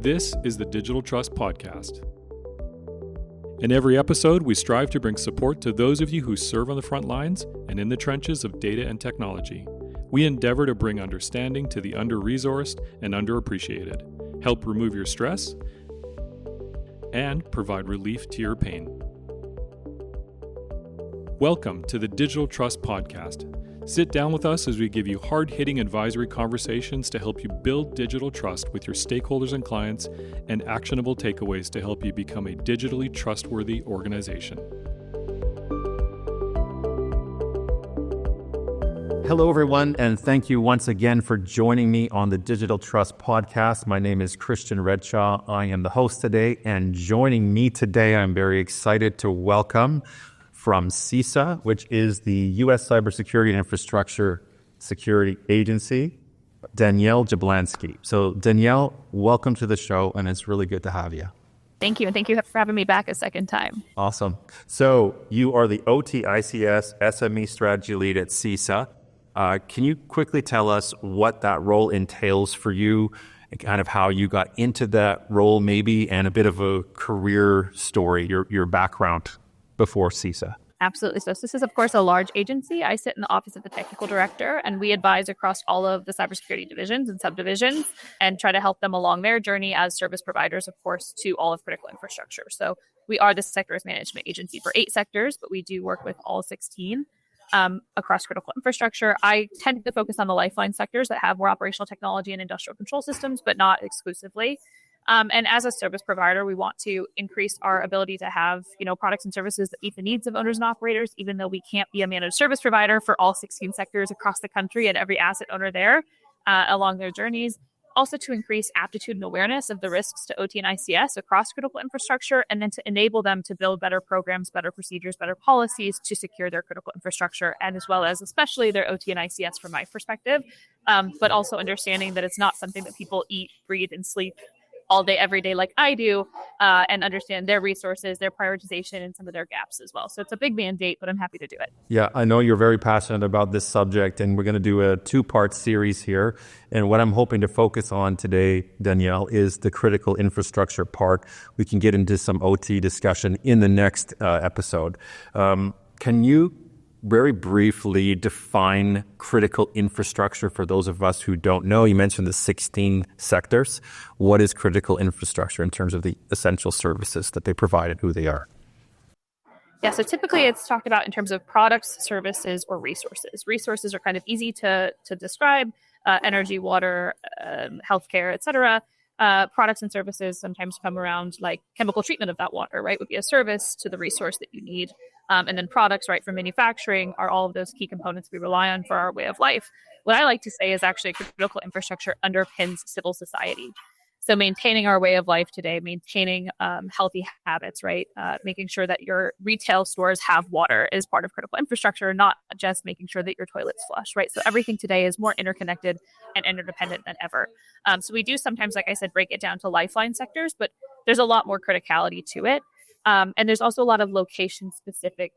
This is the Digital Trust Podcast. In every episode, we strive to bring support to those of you who serve on the front lines and in the trenches of data and technology. We endeavor to bring understanding to the under-resourced and underappreciated, help remove your stress, and provide relief to your pain. Welcome to the Digital Trust Podcast. Sit down with us as we give you hard-hitting advisory conversations to help you build digital trust with your stakeholders and clients, and actionable takeaways to help you become a digitally trustworthy organization. Hello, everyone, and thank you once again for joining me on the Digital Trust Podcast. My name is Christian Redshaw. I am the host today, and joining me today, I'm very excited to welcome from CISA, which is the U.S. Cybersecurity and Infrastructure Security Agency, Danielle Jablansky. So Danielle, welcome to the show, and it's really good to have you. Thank you, and thank you for having me back a second time. Awesome. So you are the OT ICS SME Strategy Lead at CISA. Can you quickly tell us what that role entails for you, and kind of how you got into that role maybe, and a bit of a career story, your background before CISA? Absolutely. So this is, of course, a large agency. I sit in the office of the technical director, and we advise across all of the cybersecurity divisions and subdivisions and try to help them along their journey as service providers, of course, to all of critical infrastructure. So we are the sectors management agency for 8 sectors, but we do work with all 16 across critical infrastructure. I tend to focus on the lifeline sectors that have more operational technology and industrial control systems, but not exclusively. And as a service provider, we want to increase our ability to have, products and services that meet the needs of owners and operators, even though we can't be a managed service provider for all 16 sectors across the country and every asset owner there along their journeys. Also to increase aptitude and awareness of the risks to OT and ICS across critical infrastructure, and then to enable them to build better programs, better procedures, better policies to secure their critical infrastructure, and as well as especially their OT and ICS from my perspective, but also understanding that it's not something that people eat, breathe, and sleep all day, every day like I do, and understand their resources, their prioritization, and some of their gaps as well. So it's a big mandate, but I'm happy to do it. Yeah, I know you're very passionate about this subject, and we're going to do a 2-part series here. And what I'm hoping to focus on today, Danielle, is the critical infrastructure part. We can get into some OT discussion in the next episode. Can you very briefly define critical infrastructure for those of us who don't know? You mentioned the 16 sectors. What is critical infrastructure in terms of the essential services that they provide and who they are? Yeah, so typically it's talked about in terms of products, services, or resources. Resources are kind of easy to describe: energy, water, healthcare, et cetera. Products and services sometimes come around like chemical treatment of that water, right? Would be a service to the resource that you need. And then products, right, from manufacturing are all of those key components we rely on for our way of life. What I like to say is actually critical infrastructure underpins civil society. So maintaining our way of life today, maintaining healthy habits, right? Making sure that your retail stores have water is part of critical infrastructure, not just making sure that your toilet's flush, right? So everything today is more interconnected and interdependent than ever. So we do sometimes, like I said, break it down to lifeline sectors, but there's a lot more criticality to it. And there's also a lot of location-specific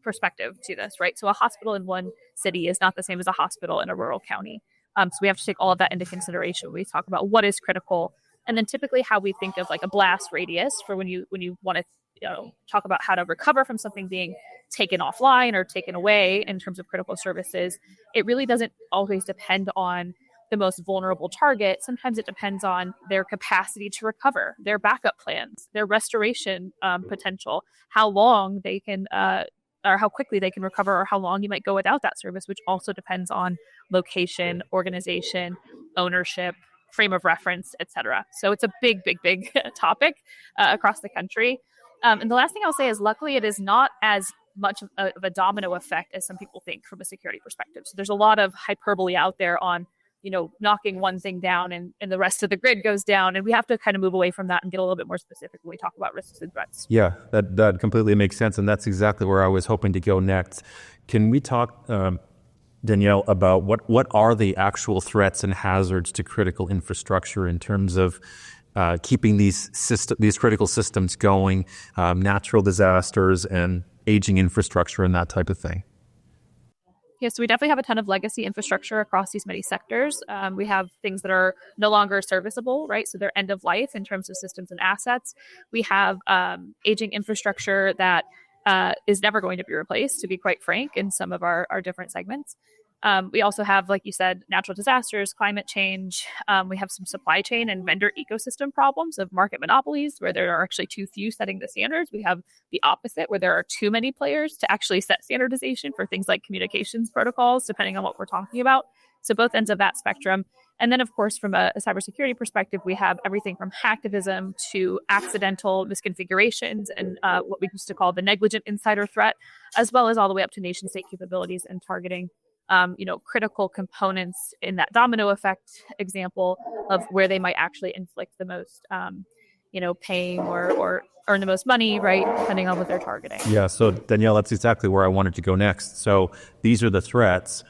perspective to this, right? So a hospital in one city is not the same as a hospital in a rural county. So we have to take all of that into consideration when we talk about what is critical, and then typically how we think of like a blast radius for when you want to talk about how to recover from something being taken offline or taken away in terms of critical services. It really doesn't always depend on the most vulnerable target. Sometimes it depends on their capacity to recover, their backup plans, their restoration potential, how long they can or how quickly they can recover, or how long you might go without that service, which also depends on location, organization, ownership, frame of reference, et cetera. So it's a big topic across the country. And the last thing I'll say is, luckily, it is not as much of a domino effect as some people think from a security perspective. So there's a lot of hyperbole out there on knocking one thing down and the rest of the grid goes down. And we have to kind of move away from that and get a little bit more specific when we talk about risks and threats. Yeah, that completely makes sense. And that's exactly where I was hoping to go next. Can we talk, Danielle, about what are the actual threats and hazards to critical infrastructure in terms of keeping these critical systems going, natural disasters and aging infrastructure and that type of thing? Yeah, so we definitely have a ton of legacy infrastructure across these many sectors. We have things that are no longer serviceable, right? So they're end of life in terms of systems and assets. We have aging infrastructure that is never going to be replaced, to be quite frank, in some of our different segments. We also have, like you said, natural disasters, climate change. We have some supply chain and vendor ecosystem problems of market monopolies where there are actually too few setting the standards. We have the opposite where there are too many players to actually set standardization for things like communications protocols, depending on what we're talking about. So both ends of that spectrum. And then, of course, from a cybersecurity perspective, we have everything from hacktivism to accidental misconfigurations and what we used to call the negligent insider threat, as well as all the way up to nation state capabilities and targeting critical components in that domino effect example of where they might actually inflict the most, pain or earn the most money, right? Depending on what they're targeting. Yeah. So Danielle, that's exactly where I wanted to go next. So these are the threats.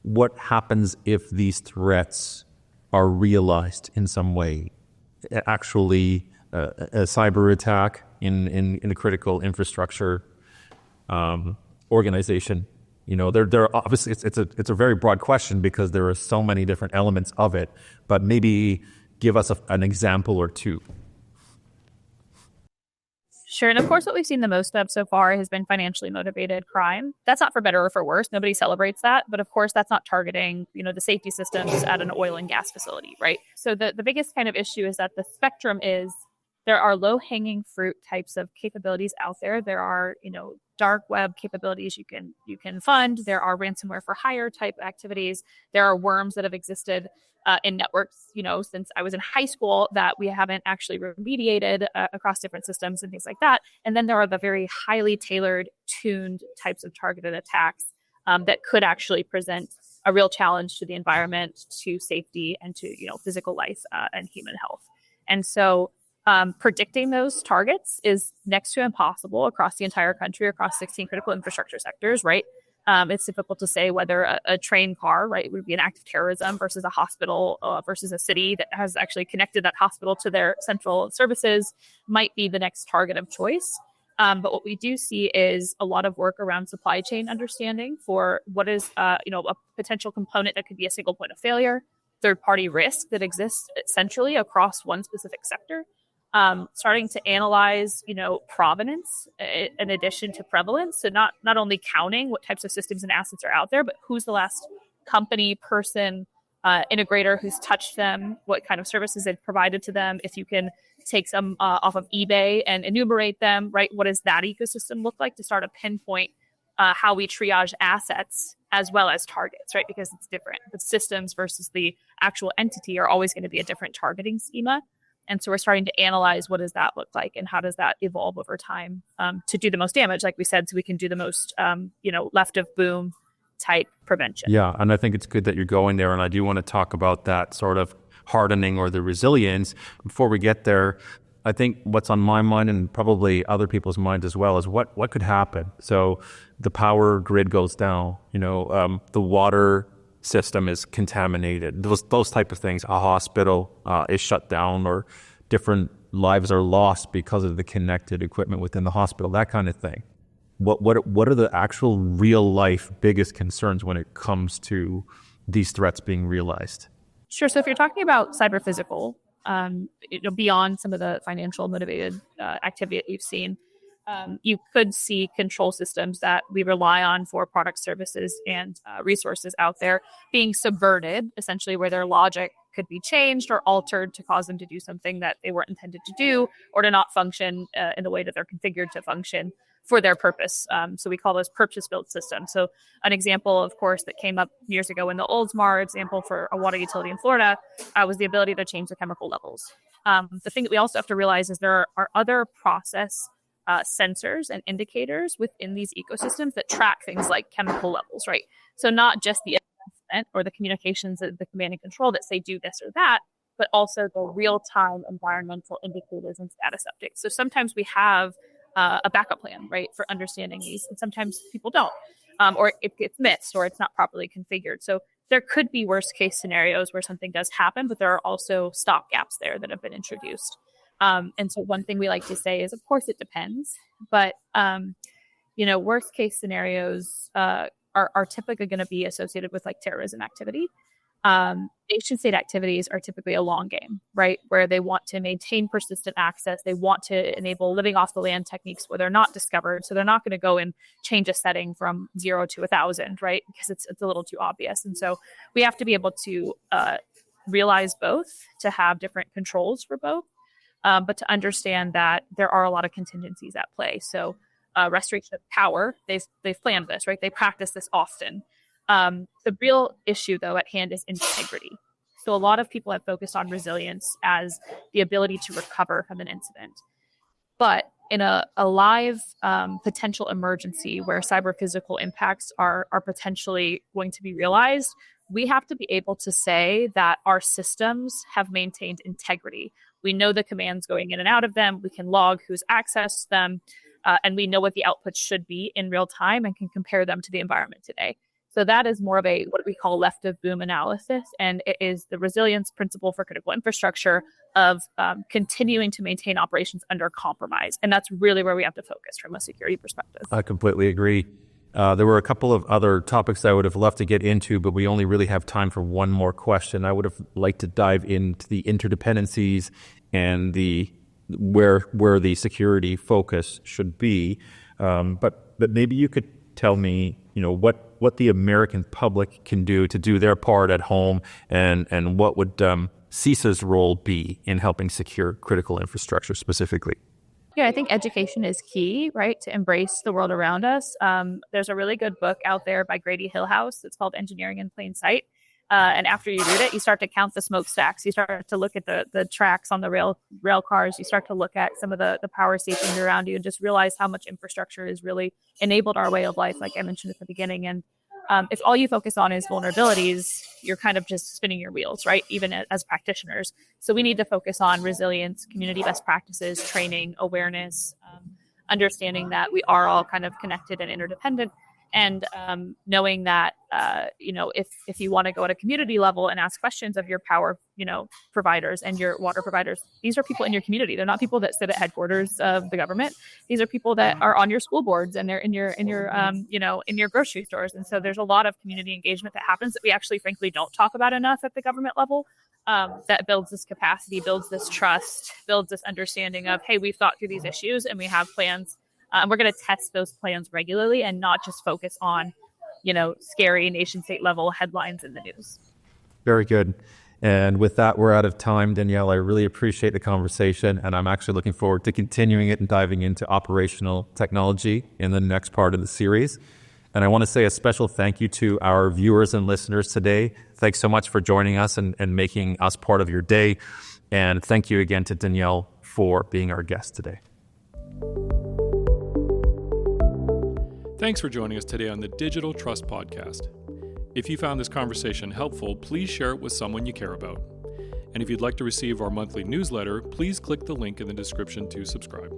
What happens if these threats are realized in some way? Actually, a cyber attack in a critical infrastructure organization. There obviously it's a very broad question because there are so many different elements of it. But maybe give us an example or two. Sure. And of course, what we've seen the most of so far has been financially motivated crime. That's not for better or for worse. Nobody celebrates that. But of course, that's not targeting, the safety systems at an oil and gas facility, right? So the biggest kind of issue is that the spectrum is there are low-hanging fruit types of capabilities out there. There are, dark web capabilities you can fund. There are ransomware for hire type activities. There are worms that have existed in networks, since I was in high school that we haven't actually remediated across different systems and things like that. And then there are the very highly tailored, tuned types of targeted attacks that could actually present a real challenge to the environment, to safety, and to physical life and human health. And so predicting those targets is next to impossible across the entire country, across 16 critical infrastructure sectors, right? It's difficult to say whether a train car, right, would be an act of terrorism versus a hospital versus a city that has actually connected that hospital to their central services might be the next target of choice. But what we do see is a lot of work around supply chain understanding for what is, a potential component that could be a single point of failure, third-party risk that exists centrally across one specific sector. Starting to analyze, provenance in addition to prevalence. So not only counting what types of systems and assets are out there, but who's the last company, person, integrator who's touched them, what kind of services they've provided to them. If you can take some off of eBay and enumerate them, right? What does that ecosystem look like to start to pinpoint how we triage assets as well as targets, right? Because it's different. The systems versus the actual entity are always going to be a different targeting schema. And so we're starting to analyze what does that look like and how does that evolve over time to do the most damage, like we said, so we can do the most, left of boom type prevention. Yeah, and I think it's good that you're going there. And I do want to talk about that sort of hardening or the resilience. Before we get there, I think what's on my mind and probably other people's minds as well is what could happen. So the power grid goes down, the water system is contaminated, those type of things. A hospital is shut down, or different lives are lost because of the connected equipment within the hospital, that kind of thing. What are the actual real life biggest concerns when it comes to these threats being realized? Sure. So if you're talking about cyber physical, beyond some of the financial motivated activity that you've seen, you could see control systems that we rely on for product services and resources out there being subverted, essentially where their logic could be changed or altered to cause them to do something that they weren't intended to do, or to not function in the way that they're configured to function for their purpose. So we call those purpose-built systems. So an example, of course, that came up years ago in the Oldsmar example for a water utility in Florida was the ability to change the chemical levels. The thing that we also have to realize is there are other process sensors and indicators within these ecosystems that track things like chemical levels, right? So not just the assessment or the communications of the command and control that say do this or that, but also the real-time environmental indicators and status updates. So sometimes we have a backup plan, right, for understanding these, and sometimes people don't, or it gets missed, or it's not properly configured. So there could be worst-case scenarios where something does happen, but there are also stopgaps there that have been introduced. And so one thing we like to say is, of course, it depends. But, worst case scenarios are typically going to be associated with like terrorism activity. Nation state activities are typically a long game, right? Where they want to maintain persistent access. They want to enable living off the land techniques where they're not discovered. So they're not going to go and change a setting from 0 to 1,000, right? Because it's a little too obvious. And so we have to be able to realize both, to have different controls for both, but to understand that there are a lot of contingencies at play. So restoration of power, they've planned this, right? They practice this often. The real issue, though, at hand is integrity. So a lot of people have focused on resilience as the ability to recover from an incident. But in a live potential emergency where cyber physical impacts are potentially going to be realized, we have to be able to say that our systems have maintained integrity. We know the commands going in and out of them. We can log who's accessed them. And we know what the outputs should be in real time and can compare them to the environment today. So that is more of a what we call left of boom analysis. And it is the resilience principle for critical infrastructure of continuing to maintain operations under compromise. And that's really where we have to focus from a security perspective. I completely agree. There were a couple of other topics I would have loved to get into, but we only really have time for one more question. I would have liked to dive into the interdependencies and where the security focus should be. But maybe you could tell me, what the American public can do to do their part at home, and what would CISA's role be in helping secure critical infrastructure specifically? Yeah, I think education is key, right, to embrace the world around us. There's a really good book out there by Grady Hillhouse. It's called Engineering in Plain Sight. And after you read it, you start to count the smokestacks. You start to look at the tracks on the rail cars. You start to look at some of the power stations around you and just realize how much infrastructure has really enabled our way of life, like I mentioned at the beginning. And if all you focus on is vulnerabilities, you're kind of just spinning your wheels, right? Even as practitioners. So we need to focus on resilience, community best practices, training, awareness, understanding that we are all kind of connected and interdependent. And knowing that, if you want to go at a community level and ask questions of your power, providers and your water providers, these are people in your community. They're not people that sit at headquarters of the government. These are people that are on your school boards and they're in your grocery stores. And so there's a lot of community engagement that happens that we actually, frankly, don't talk about enough at the government level. That builds this capacity, builds this trust, builds this understanding of, hey, we've thought through these issues and we have plans. And we're going to test those plans regularly and not just focus on, scary nation state level headlines in the news. Very good. And with that, we're out of time. Danielle, I really appreciate the conversation, and I'm actually looking forward to continuing it and diving into operational technology in the next part of the series. And I want to say a special thank you to our viewers and listeners today. Thanks so much for joining us and making us part of your day. And thank you again to Danielle for being our guest today. Thanks for joining us today on the Digital Trust Podcast. If you found this conversation helpful, please share it with someone you care about. And if you'd like to receive our monthly newsletter, please click the link in the description to subscribe.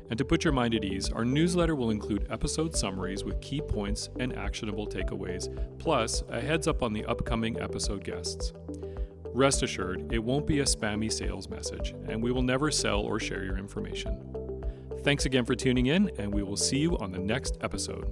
And to put your mind at ease, our newsletter will include episode summaries with key points and actionable takeaways, plus a heads up on the upcoming episode guests. Rest assured, it won't be a spammy sales message, and we will never sell or share your information. Thanks again for tuning in, and we will see you on the next episode.